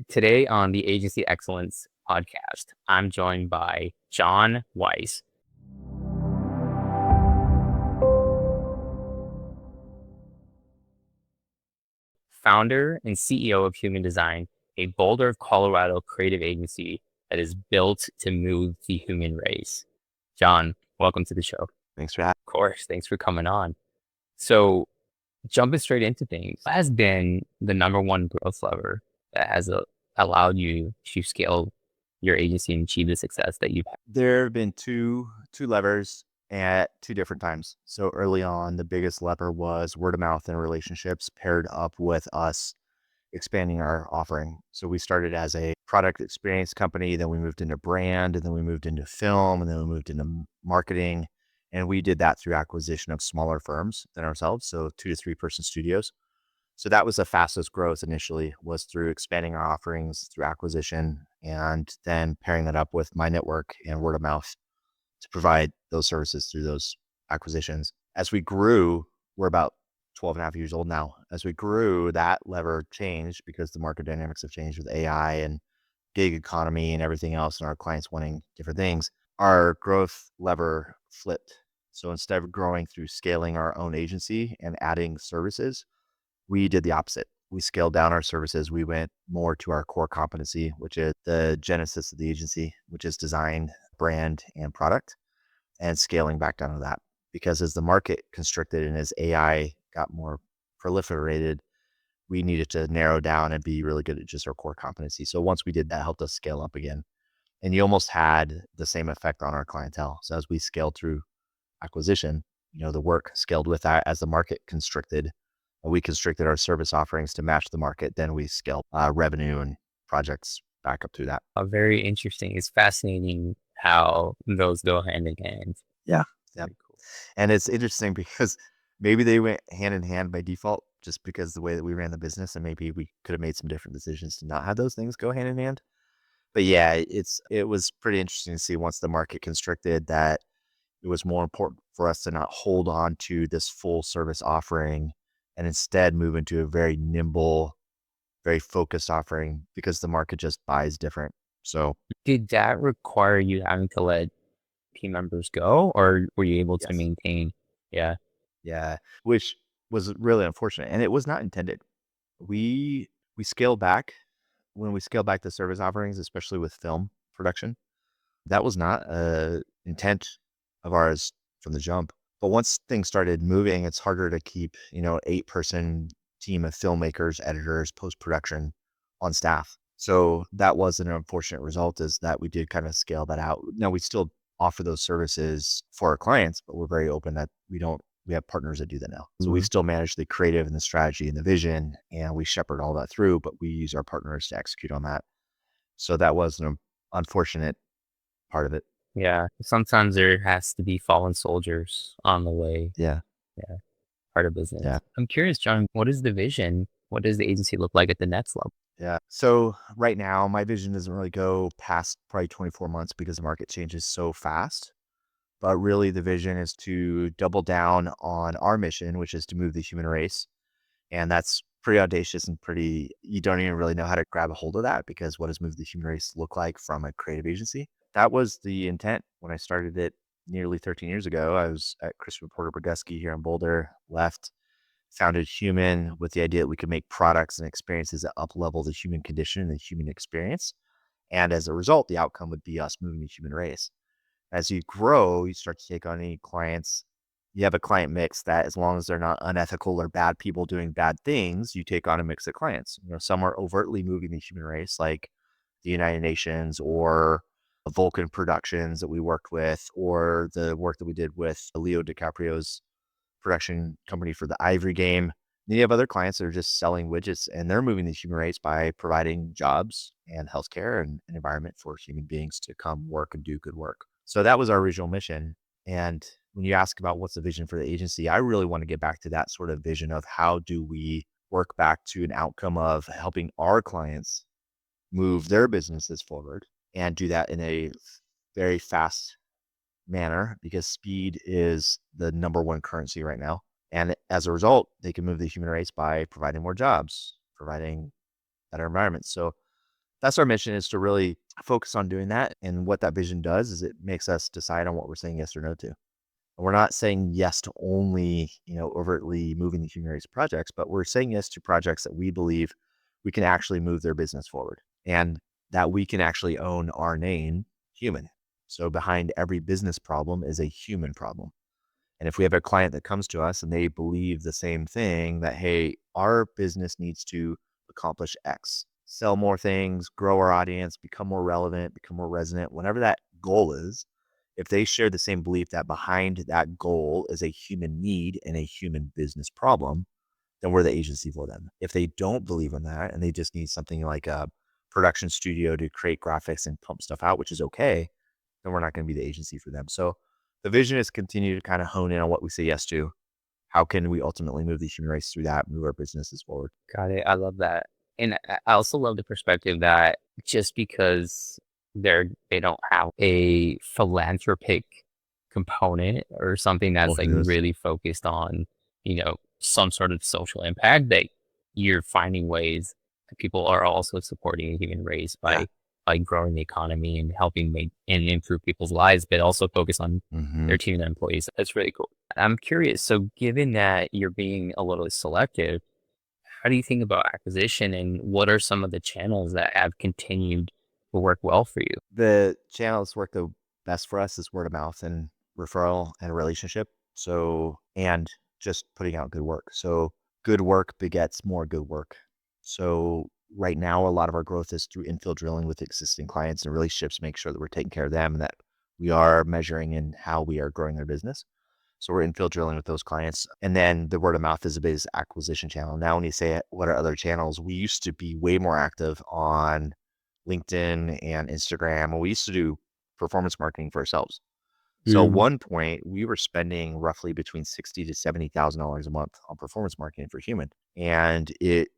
Today on the Agency Excellence podcast, I'm joined by John Weiss, founder and CEO of Human.Design, a Boulder, Colorado creative agency that is built to move the human race. John, welcome to the show. Thanks for having Of course, thanks for coming on. So, jumping straight into things, what has been the number one growth lever that has allowed you to scale your agency and achieve the success that you've had? There have been two levers at two different times. So early on, the biggest lever was word of mouth and relationships paired up with us expanding our offering. So we started as a product experience company, then we moved into brand, and then we moved into film, and then we moved into marketing. And we did that through acquisition of smaller firms than ourselves. So 2 to 3 person studios. So that was the fastest growth initially, was through expanding our offerings through acquisition and then pairing that up with my network and word of mouth to provide those services through those acquisitions. As we grew, we're about 12 and a half years old now. As we grew, that lever changed because the market dynamics have changed with AI and gig economy and everything else, and our clients wanting different things. Our growth lever flipped. So instead of growing through scaling our own agency and adding services, we did the opposite. We scaled down our services. We went more to our core competency, which is the genesis of the agency, which is design, brand, and product, and scaling back down to that. Because as the market constricted and as AI got more proliferated, we needed to narrow down and be really good at just our core competency. So once we did that, helped us scale up again. And you almost had the same effect on our clientele. So as we scaled through acquisition, the work scaled with that. As the market constricted, we constricted our service offerings to match the market. Then we scaled revenue and projects back up through that. Very interesting. It's fascinating how those go hand in hand. Yeah. Yeah. Cool. And it's interesting because maybe they went hand in hand by default, just because the way that we ran the business, and maybe we could have made some different decisions to not have those things go hand in hand. But yeah, it was pretty interesting to see once the market constricted that it was more important for us to not hold on to this full service offering and instead move into a very nimble, very focused offering because the market just buys different. So Did that require you having to let team members go, or were you able to yes, maintain? Yeah. yeah, which was really unfortunate, and it was not intended. We we scaled back when we scaled back the service offerings, especially with film production. That was not a intent of ours from the jump. But once things started moving, it's harder to keep, 8-person team of filmmakers, editors, post-production on staff. So that was an unfortunate result, is that we did kind of scale that out. Now we still offer those services for our clients, but we're very open that we have partners that do that now. So we still manage the creative and the strategy and the vision, and we shepherd all that through, but we use our partners to execute on that. So that was an unfortunate part of it. Yeah. Sometimes there has to be fallen soldiers on the way. Yeah. Yeah. Part of business. Yeah. I'm curious, John, what is the vision? What does the agency look like at the next level? Yeah. So right now, my vision doesn't really go past probably 24 months because the market changes so fast. But really, the vision is to double down on our mission, which is to move the human race. And that's pretty audacious and you don't even really know how to grab a hold of that, because what does move the human race look like from a creative agency? That was the intent when I started it nearly 13 years ago. I was at Christopher Porter Brodesky here in Boulder, left, founded Human with the idea that we could make products and experiences that up-level the human condition and the human experience. And as a result, the outcome would be us moving the human race. As you grow, you start to take on any clients. You have a client mix that, as long as they're not unethical or bad people doing bad things, you take on a mix of clients. Some are overtly moving the human race, like the United Nations or Vulcan Productions that we worked with, or the work that we did with Leo DiCaprio's production company for the Ivory Game. Then you have other clients that are just selling widgets, and they're moving the human race by providing jobs and healthcare and an environment for human beings to come work and do good work. So that was our original mission. And when you ask about what's the vision for the agency, I really want to get back to that sort of vision of how do we work back to an outcome of helping our clients move their businesses forward, and do that in a very fast manner, because speed is the number one currency right now. And as a result, they can move the human race by providing more jobs, providing better environments. So That's our mission, is to really focus on doing that. And what that vision does is it makes us decide on what we're saying yes or no to. And we're not saying yes to only, overtly moving the human race projects, but we're saying yes to projects that we believe we can actually move their business forward and that we can actually own our name, human. So behind every business problem is a human problem. And if we have a client that comes to us and they believe the same thing, that, hey, our business needs to accomplish X, sell more things, grow our audience, become more relevant, become more resonant, whatever that goal is, if they share the same belief that behind that goal is a human need and a human business problem, then we're the agency for them. If they don't believe in that and they just need something like a production studio to create graphics and pump stuff out, which is okay, then we're not going to be the agency for them. So the vision is continue to kind of hone in on what we say yes to. How can we ultimately move the human race through that, move our businesses forward? Got it. I love that. And I also love the perspective that just because they don't have a philanthropic component or something Oh, that's like yes. really focused on, some sort of social impact, that you're finding ways that people are also supporting a human race Yeah. by growing the economy and helping make and improve people's lives, but also focus on Hmm. their team and employees. That's really cool. I'm curious. So given that you're being a little selective, how do you think about acquisition, and what are some of the channels that have continued to work well for you? The channels work the best for us is word of mouth and referral and relationship. So, and just putting out good work. So, good work begets more good work. So, right now, a lot of our growth is through infill drilling with existing clients and relationships, make sure that we're taking care of them and that we are measuring in how we are growing their business. So, we're infill drilling with those clients. And then the word of mouth is a big acquisition channel. Now, when you say what are other channels, we used to be way more active on LinkedIn and Instagram. And we used to do performance marketing for ourselves. So at Mm. one point, we were spending roughly between $60 to $70,000 a month on performance marketing for human, and it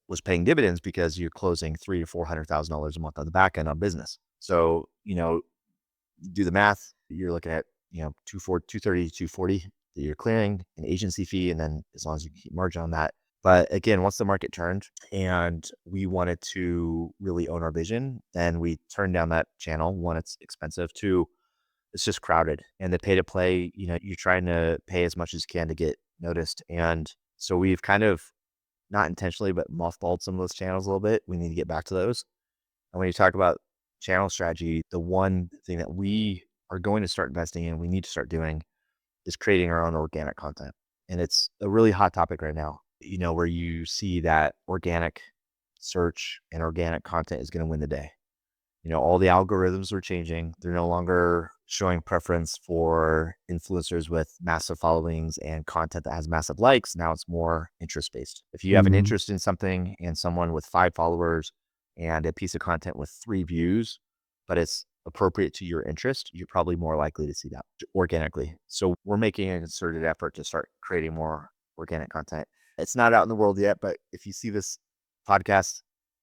was paying dividends because you're closing $300,000 to $400,000 a month on the back end on business. So do the math. You're looking at 230 to 240 that you're clearing an agency fee, and then as long as you keep margin on that. But again, once the market turned and we wanted to really own our vision, then we turned down that channel. One, it's expensive. Two, it's just crowded. And the pay to play, you're trying to pay as much as you can to get noticed. And so we've kind of not intentionally, but mothballed some of those channels a little bit. We need to get back to those. And when you talk about channel strategy, the one thing that we are going to start investing in, we need to start doing, is creating our own organic content. And it's a really hot topic right now, where you see that organic search and organic content is going to win the day. All the algorithms are changing. They're no longer showing preference for influencers with massive followings and content that has massive likes. Now it's more interest based. If you have an Mhm. interest in something and someone with 5 followers and a piece of content with 3 views, but it's appropriate to your interest, you're probably more likely to see that organically. So we're making a concerted effort to start creating more organic content. It's not out in the world yet, but if you see this podcast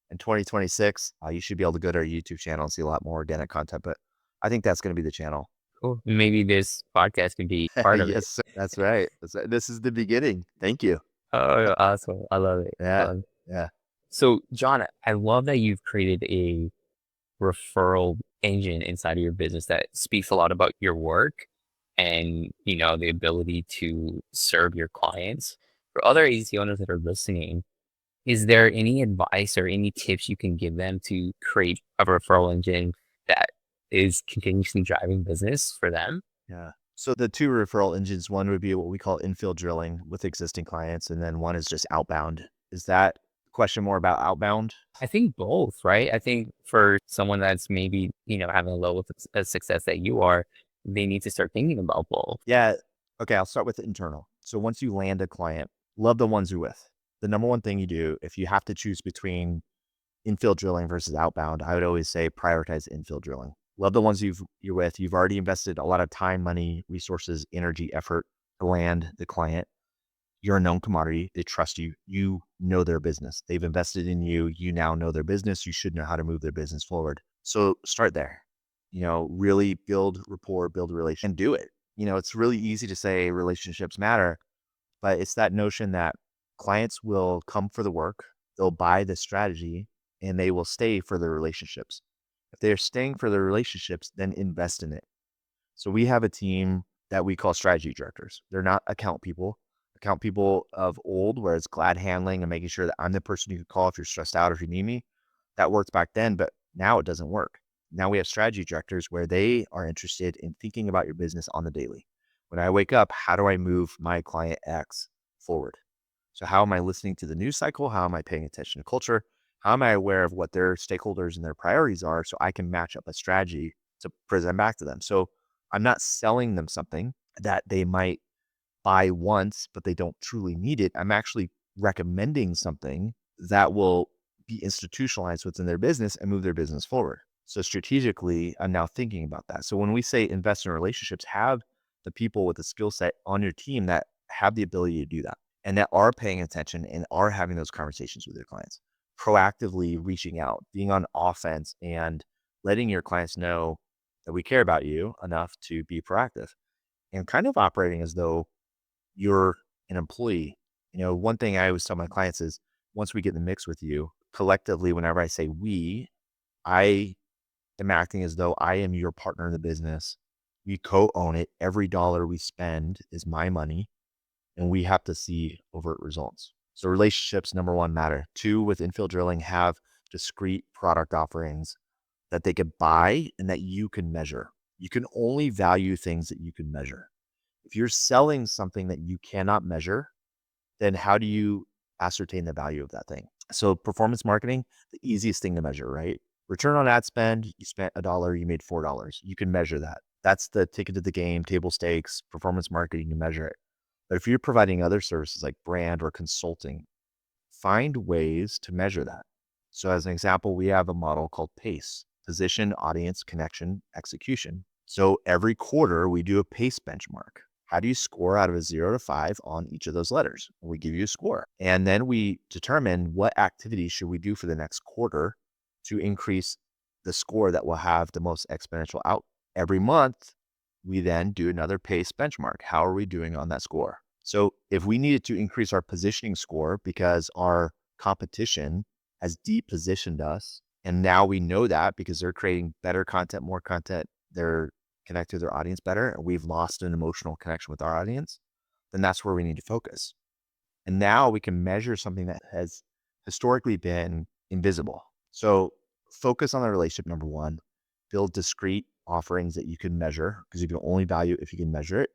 in 2026, you should be able to go to our YouTube channel and see a lot more organic content. But I think that's going to be the channel. Cool. Maybe this podcast could be part of it. Yes, sir. That's right. This is the beginning. Thank you. Oh, awesome. I love it. Yeah. Yeah. So, John, I love that you've created a referral engine inside of your business that speaks a lot about your work and, the ability to serve your clients. For other agency owners that are listening, is there any advice or any tips you can give them to create a referral engine that is continuously driving business for them? Yeah. So the two referral engines, one would be what we call infill drilling with existing clients, and then one is just outbound. Is that question more about outbound? I think both, right? I think for someone that's maybe, having a level of success that you are, they need to start thinking about both. Yeah. Okay. I'll start with internal. So once you land a client, love the ones you're with. The number one thing you do, if you have to choose between infill drilling versus outbound, I would always say prioritize infill drilling. Love the ones you're with. You've already invested a lot of time, money, resources, energy, effort to land the client. You're a known commodity. They trust you. You know their business. They've invested in you. You now know their business. You should know how to move their business forward. So start there. Really build rapport, build a relation, and do it. It's really easy to say relationships matter, but it's that notion that clients will come for the work. They'll buy the strategy, and they will stay for the relationships. If they're staying for the relationships, then invest in it. So we have a team that we call strategy directors. They're not account people. Account people of old, where it's glad handling and making sure that I'm the person you can call if you're stressed out or if you need me. That worked back then, but now it doesn't work. Now we have strategy directors where they are interested in thinking about your business on the daily. When I wake up, how do I move my client X forward? So how am I listening to the news cycle? How am I paying attention to culture? How am I aware of what their stakeholders and their priorities are so I can match up a strategy to present back to them? So I'm not selling them something that they might buy once, but they don't truly need it. I'm actually recommending something that will be institutionalized within their business and move their business forward. So strategically, I'm now thinking about that. So when we say invest in relationships, have the people with the skill set on your team that have the ability to do that and that are paying attention and are having those conversations with their clients, proactively reaching out, being on offense and letting your clients know that we care about you enough to be proactive and kind of operating as though you're an employee. One thing I always tell my clients is once we get in the mix with you collectively, whenever I say we, I am acting as though I am your partner in the business. We co-own it. Every dollar we spend is my money and we have to see overt results. So relationships, number one, matter. Two, with infill drilling, have discrete product offerings that they could buy and that you can measure. You can only value things that you can measure. If you're selling something that you cannot measure, then how do you ascertain the value of that thing? So performance marketing, the easiest thing to measure, right? Return on ad spend, you spent $1, you made $4. You can measure that. That's the ticket to the game, table stakes, performance marketing, you measure it. But if you're providing other services like brand or consulting, find ways to measure that. So as an example, we have a model called PACE, position, audience, connection, execution. So every quarter we do a PACE benchmark. How do you score out of a 0 to 5 on each of those letters? We give you a score. And then we determine what activities should we do for the next quarter to increase the score that will have the most exponential out. Every month, we then do another PACE benchmark. How are we doing on that score? So if we needed to increase our positioning score because our competition has depositioned us, and now we know that because they're creating better content, more content, they're connect to their audience better, and we've lost an emotional connection with our audience, then that's where we need to focus. And now we can measure something that has historically been invisible. So focus on the relationship, number one, build discrete offerings that you can measure because you can only value if you can measure it.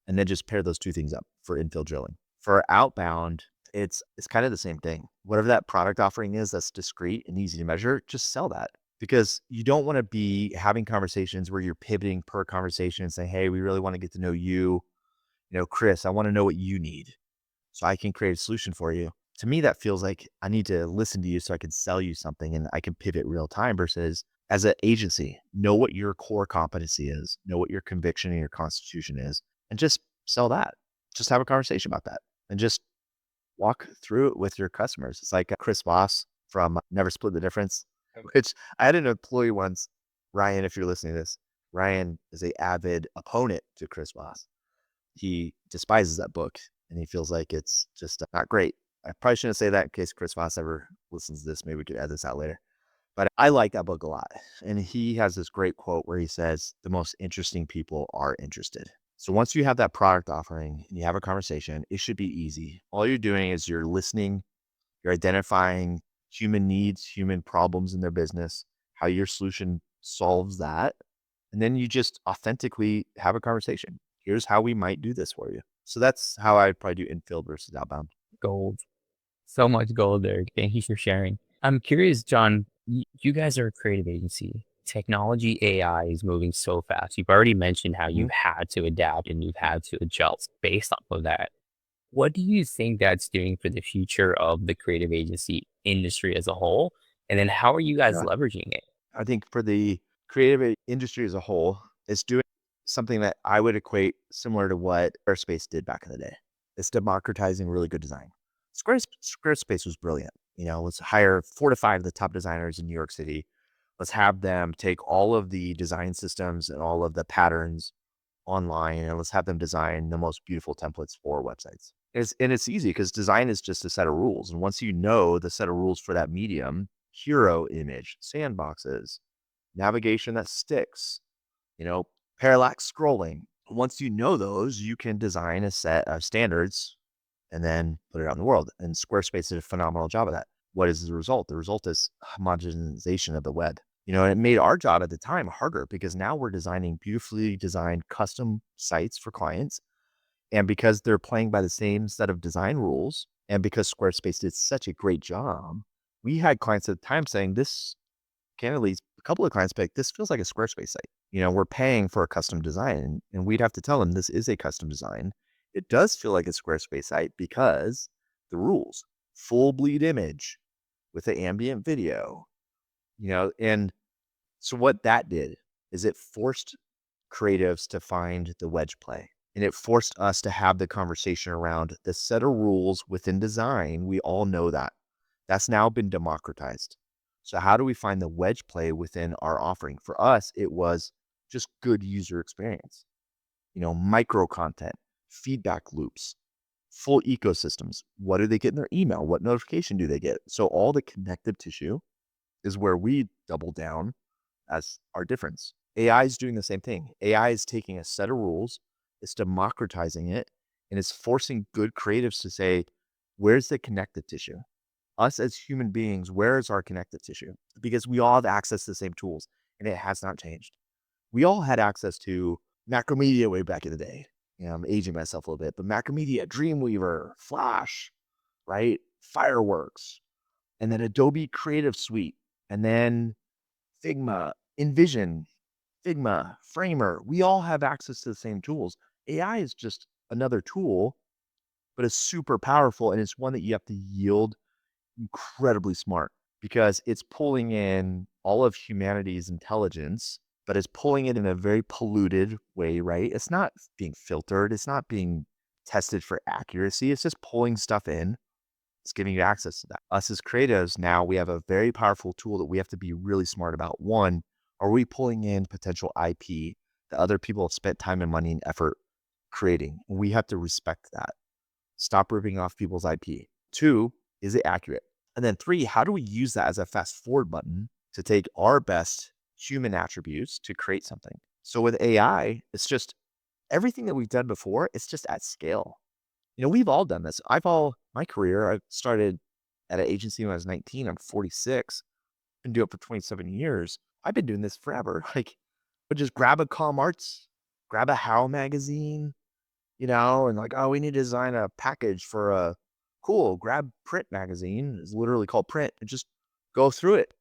And then just pair those two things up for infill drilling. For outbound, it's kind of the same thing. Whatever that product offering is that's discrete and easy to measure, just sell that because you don't want to be having conversations where you're pivoting per conversation and saying, hey, we really want to get to know you. Chris, I want to know what you need so I can create a solution for you. To me, that feels like I need to listen to you so I can sell you something and I can pivot real time versus as an agency, know what your core competency is, know what your conviction and your constitution is, and just sell that. Just have a conversation about that and just walk through it with your customers. It's like Chris Voss from Never Split the Difference, which I had an employee once, Ryan, if you're listening to this, Ryan is a avid opponent to Chris Voss. He despises that book and he feels like it's just not great. I probably shouldn't say that in case Chris Voss ever listens to this. Maybe we could add this out later. But I like that book a lot. And he has this great quote where he says, the most interesting people are interested. So once you have that product offering and you have a conversation, it should be easy. All you're doing is you're listening, you're identifying human needs, human problems in their business, how your solution solves that. And then you just authentically have a conversation. Here's how we might do this for you. So that's how I'd probably do infield versus outbound. Gold. So much gold there. Thank you for sharing. I'm curious, John, you guys are a creative agency. Technology AI is moving so fast. You've already mentioned how Mhm. you've had to adapt and you've had to adjust based off of that. What do you think that's doing for the future of the creative agency industry as a whole? And then how are you guys Yeah. leveraging it? I think for the creative industry as a whole, it's doing something that I would equate similar to what Squarespace did back in the day. It's democratizing really good design. Squarespace was brilliant. Let's hire 4 to 5 of the top designers in New York City. Let's have them take all of the design systems and all of the patterns online and let's have them design the most beautiful templates for websites. And it's easy because design is just a set of rules. And once you know the set of rules for that medium, hero image, sandboxes, navigation that sticks, you know, parallax scrolling. Once you know those, you can design a set of standards and then put it out in the world. And Squarespace did a phenomenal job of that. What is the result? The result is homogenization of the web. And it made our job at the time harder because now we're designing beautifully designed custom sites for clients. And because they're playing by the same set of design rules, and because Squarespace did such a great job, we had clients at the time saying this, candidly, a couple of clients like, this feels like a Squarespace site. We're paying for a custom design, and we'd have to tell them this is a custom design. It does feel like a Squarespace site because the rules, full bleed image with the ambient video, and so what that did is it forced creatives to find the wedge play. And it forced us to have the conversation around the set of rules within design. We all know that. That's now been democratized. So how do we find the wedge play within our offering? For us, it was just good user experience, micro content, feedback loops, full ecosystems. What do they get in their email? What notification do they get? So all the connective tissue is where we double down as our difference. AI is doing the same thing. AI is taking a set of rules, it's democratizing it, and it's forcing good creatives to say, where's the connective tissue? Us as human beings, where is our connective tissue? Because we all have access to the same tools, and it has not changed. We all had access to Macromedia way back in the day. I'm aging myself a little bit, but Macromedia, Dreamweaver, Flash, right? Fireworks, and then Adobe Creative Suite, and then Figma, InVision, Figma, Framer. We all have access to the same tools. AI is just another tool, but it's super powerful. And it's one that you have to yield incredibly smart because it's pulling in all of humanity's intelligence, but it's pulling it in a very polluted way, right? It's not being filtered. It's not being tested for accuracy. It's just pulling stuff in. It's giving you access to that. Us as creatives, now we have a very powerful tool that we have to be really smart about. One, are we pulling in potential IP that other people have spent time and money and effort creating? We have to respect that. Stop ripping off people's IP. Two, is it accurate? And then three, how do we use that as a fast forward button to take our best human attributes to create something? So with AI, it's just everything that we've done before, it's just at scale. We've all done this. My career, I started at an agency when I was 19. I'm 46. Been doing it for 27 years. I've been doing this forever. But just grab a Com Arts, grab a How magazine, and like, oh, we need to design a package for grab Print magazine. It's literally called Print and just go through it.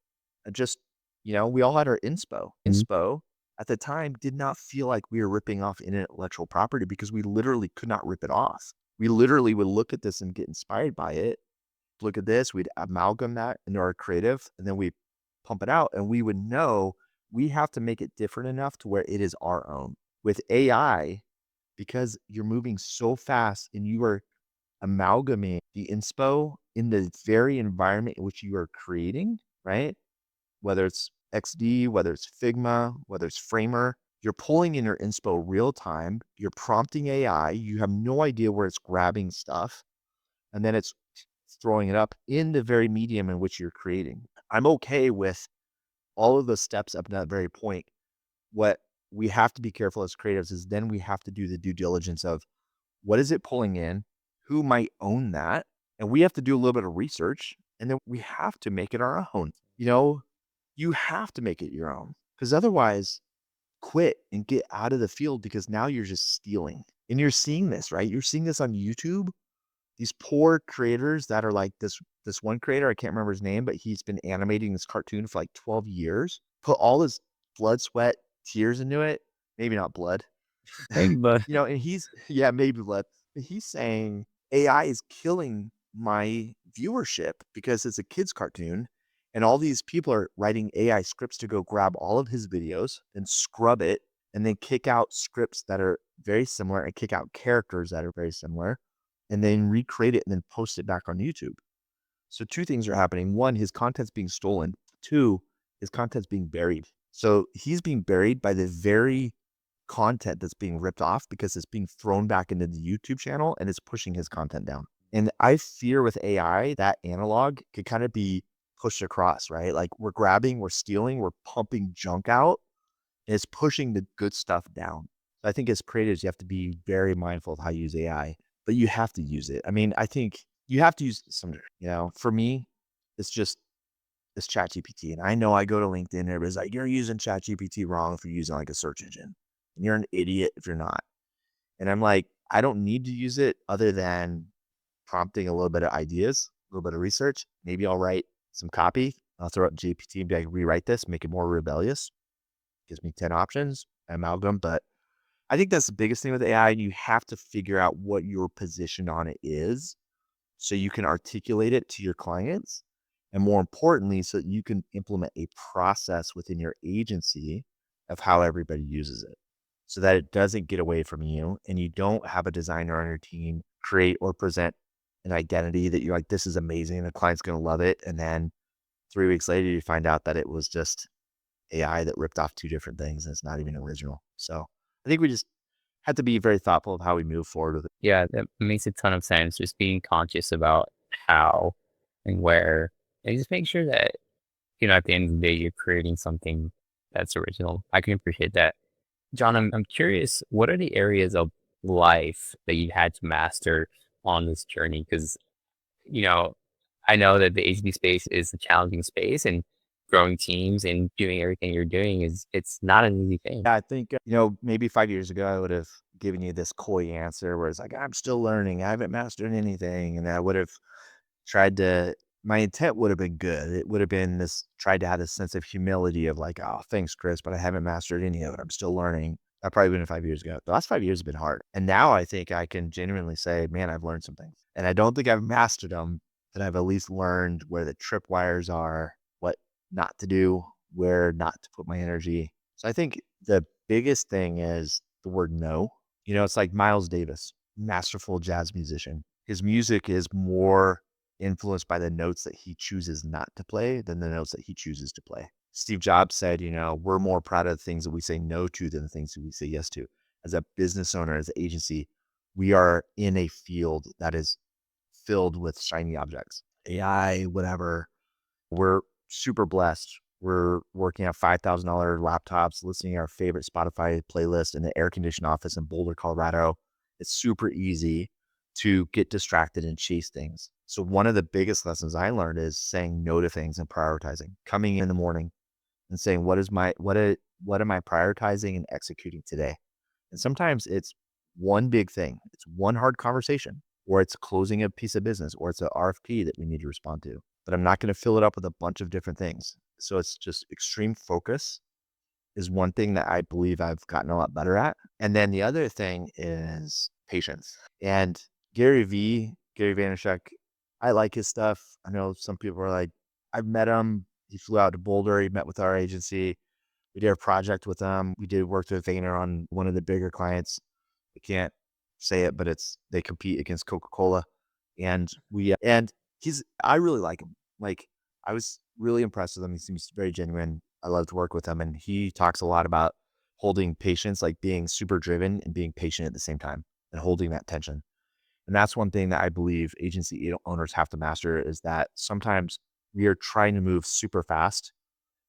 And just, we all had our inspo. Mhm. Inspo at the time did not feel like we were ripping off intellectual property because we literally could not rip it off. We literally would look at this and get inspired by it. Look at this, we'd amalgam that into our creative, and then we pump it out, and we would know we have to make it different enough to where it is our own. With AI, because you're moving so fast and you are amalgamating the inspo in the very environment in which you are creating, right? Whether it's XD, whether it's Figma, whether it's Framer, you're pulling in your inspo real time. You're prompting AI. You have no idea where it's grabbing stuff. And then it's throwing it up in the very medium in which you're creating. I'm okay with all of those steps up to that very point. What we have to be careful as creatives is then we have to do the due diligence of what is it pulling in? Who might own that? And we have to do a little bit of research and then we have to make it our own. You have to make it your own because otherwise quit and get out of the field because now you're just stealing. And you're seeing this, right? You're seeing this on YouTube. These poor creators that are like this one creator, I can't remember his name, but he's been animating this cartoon for like 12 years, put all his blood, sweat, tears into it. Maybe not blood. Hey, but And yeah, maybe blood. But he's saying AI is killing my viewership because it's a kid's cartoon. And all these people are writing AI scripts to go grab all of his videos and scrub it and then kick out scripts that are very similar and kick out characters that are very similar and then recreate it and then post it back on YouTube. So two things are happening. One, his content's being stolen. Two, his content's being buried. So he's being buried by the very content that's being ripped off because it's being thrown back into the YouTube channel and it's pushing his content down. And I fear with AI that analog could kind of be pushed across, right? Like we're grabbing, we're stealing, we're pumping junk out, and it's pushing the good stuff down. So I think as creatives, you have to be very mindful of how you use AI, but you have to use it. I mean, I think you have to use some, for me, it's just it's ChatGPT. And I know I go to LinkedIn and everybody's like, you're using ChatGPT wrong if you're using like a search engine. And you're an idiot if you're not. And I'm like, I don't need to use it other than prompting a little bit of ideas, a little bit of research. Maybe I'll write some copy. I'll throw up GPT and be like, rewrite this, make it more rebellious. Gives me 10 options, amalgam. But I think that's the biggest thing with AI. And you have to figure out what your position on it is so you can articulate it to your clients. And more importantly, so that you can implement a process within your agency of how everybody uses it so that it doesn't get away from you and you don't have a designer on your team create or present an identity that you're like, this is amazing. The client's going to love it. And then 3 weeks later, you find out that it was just AI that ripped off two different things and it's not even original. So I think we just have to be very thoughtful of how we move forward with it. Yeah, that makes a ton of sense. Just being conscious about how and where, and just make sure that, at the end of the day, you're creating something that's original. I can appreciate that. John, I'm curious, what are the areas of life that you had to master on this journey? Because, you know, I know that the agency space is a challenging space and growing teams and doing everything you're doing it's not an easy thing. Yeah, I think, maybe 5 years ago, I would have given you this coy answer where it's like, I'm still learning. I haven't mastered anything. And I would have tried to, my intent would have been good. It would have been this, tried to have this sense of humility of like, oh, thanks, Chris, but I haven't mastered any of it. I'm still learning. That probably been 5 years ago. The last 5 years have been hard. And now I think I can genuinely say, man, I've learned some things. And I don't think I've mastered them, but I've at least learned where the tripwires are, what not to do, where not to put my energy. So I think the biggest thing is the word no. It's like Miles Davis, masterful jazz musician. His music is more influenced by the notes that he chooses not to play than the notes that he chooses to play. Steve Jobs said, we're more proud of the things that we say no to than the things that we say yes to. As a business owner, as an agency, we are in a field that is filled with shiny objects, AI, whatever. We're super blessed. We're working on $5,000 laptops, listening to our favorite Spotify playlist in the air conditioned office in Boulder, Colorado. It's super easy to get distracted and chase things. So one of the biggest lessons I learned is saying no to things and prioritizing. Coming in the morning and saying, what am I prioritizing and executing today? And sometimes it's one big thing. It's one hard conversation, or it's closing a piece of business, or it's an RFP that we need to respond to. But I'm not going to fill it up with a bunch of different things. So it's just extreme focus is one thing that I believe I've gotten a lot better at. And then the other thing is patience. And Gary Vaynerchuk, I like his stuff. I know some people are like, I've met him. He flew out to Boulder. He met with our agency. We did a project with them. We did work with Vayner on one of the bigger clients. I can't say it, but they compete against Coca-Cola. And I really like him. Like I was really impressed with him. He seems very genuine. I love to work with him. And he talks a lot about holding patience, like being super driven and being patient at the same time and holding that tension. And that's one thing that I believe agency owners have to master is that sometimes we are trying to move super fast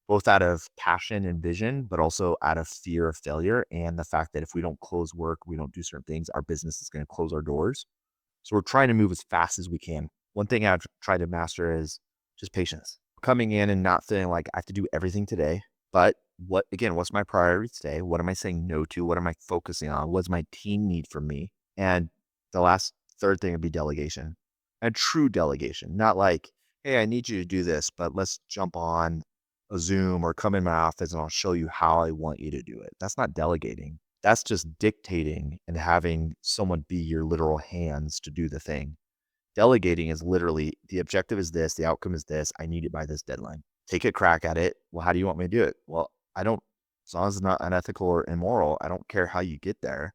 both out of passion and vision, but also out of fear of failure and the fact that if we don't close work, we don't do certain things, our business is going to close our doors. So we're trying to move as fast as we can. One thing I've tried to master is just patience. Coming in and not feeling like I have to do everything today, but what's my priority today? What am I saying no to? What am I focusing on? What's my team need from me? And the last third thing would be delegation. And true delegation, not like, hey, I need you to do this, but let's jump on a Zoom or come in my office and I'll show you how I want you to do it. That's not delegating. That's just dictating and having someone be your literal hands to do the thing. Delegating is literally the objective is this, the outcome is this, I need it by this deadline. Take a crack at it. Well, how do you want me to do it? Well, I don't, as long as it's not unethical or immoral, I don't care how you get there,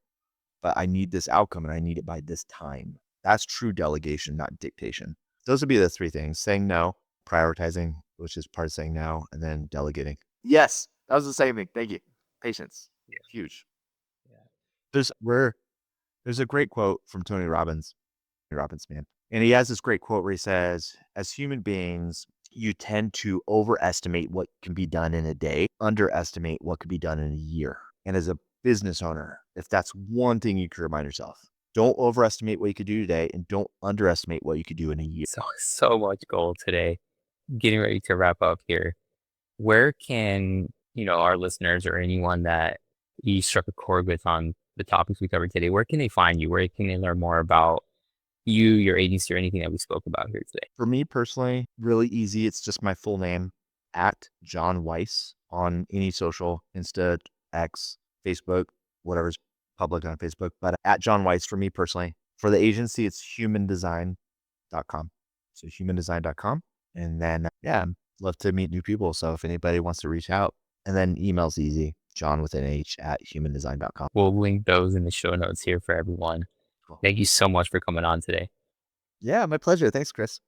but I need this outcome and I need it by this time. That's true delegation, not dictation. Those would be the three things: saying no, prioritizing, which is part of saying no, and then delegating. Yes, that was the same thing. Thank you. Patience, Yeah. huge. Yeah. There's where there's a great quote from Tony Robbins, man, and he has this great quote where he says, "As human beings, you tend to overestimate what can be done in a day, underestimate what could be done in a year. And as a business owner, if that's one thing you can remind yourself, don't overestimate what you could do today and don't underestimate what you could do in a year. So much gold today. Getting ready to wrap up here. Where can, our listeners or anyone that you struck a chord with on the topics we covered today, where can they find you? Where can they learn more about you, your agency, or anything that we spoke about here today? For me personally, really easy. It's just my full name at John Weiss on any social, Insta, X, Facebook, whatever's public on Facebook, but at John Weiss for me personally. For the agency, it's human.design.com. So human.design.com. And then, yeah, I'd love to meet new people. So if anybody wants to reach out, and then email's easy, John with an H at human.design.com. We'll link those in the show notes here for everyone. Cool. Thank you so much for coming on today. Yeah, my pleasure. Thanks, Chris.